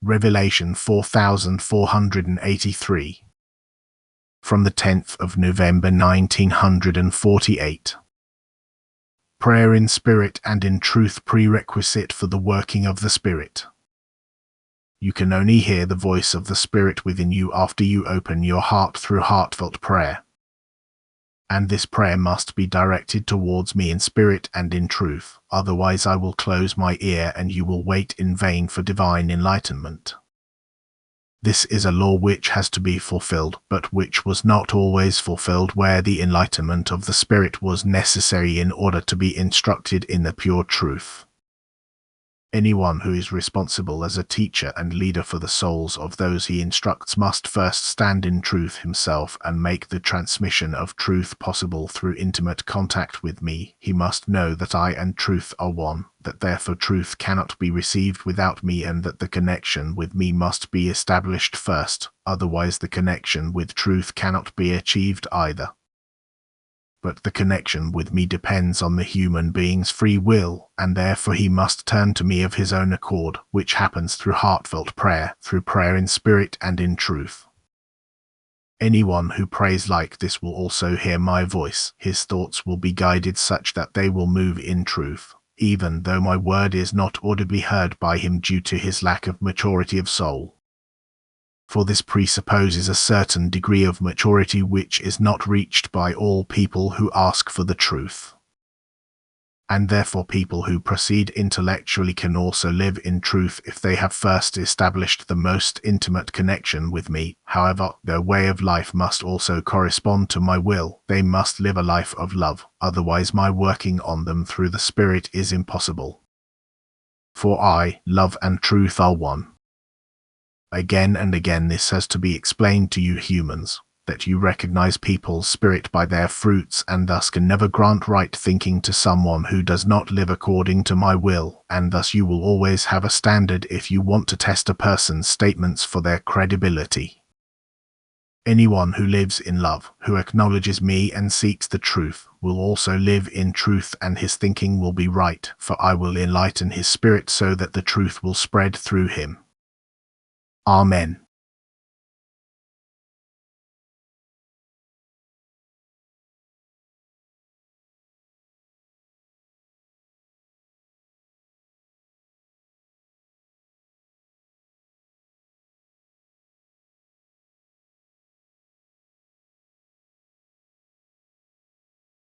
Revelation 4483. From the 10th of November 1948. Prayer in Spirit and in Truth, prerequisite for the working of the Spirit. You can only hear the voice of the Spirit within you after you open your heart through heartfelt prayer. And this prayer must be directed towards me in spirit and in truth, otherwise I will close my ear and you will wait in vain for divine enlightenment. This is a law which has to be fulfilled, but which was not always fulfilled where the enlightenment of the Spirit was necessary in order to be instructed in the pure truth. Anyone who is responsible as a teacher and leader for the souls of those he instructs must first stand in truth himself and make the transmission of truth possible through intimate contact with me. He must know that I and truth are one, that therefore truth cannot be received without me, and that the connection with me must be established first, otherwise the connection with truth cannot be achieved either. But the connection with me depends on the human being's free will, and therefore he must turn to me of his own accord, which happens through heartfelt prayer, through prayer in spirit and in truth. Anyone who prays like this will also hear my voice. His thoughts will be guided such that they will move in truth, even though my word is not audibly heard by him due to his lack of maturity of soul. For this presupposes a certain degree of maturity which is not reached by all people who ask for the truth. And therefore people who proceed intellectually can also live in truth if they have first established the most intimate connection with me. However, their way of life must also correspond to my will. They must live a life of love, otherwise my working on them through the Spirit is impossible. For I, love and truth are one. Again and again this has to be explained to you humans, that you recognize people's spirit by their fruits and thus can never grant right thinking to someone who does not live according to my will, and thus you will always have a standard if you want to test a person's statements for their credibility. Anyone who lives in love, who acknowledges me and seeks the truth, will also live in truth, and his thinking will be right, for I will enlighten his spirit so that the truth will spread through him. Amen.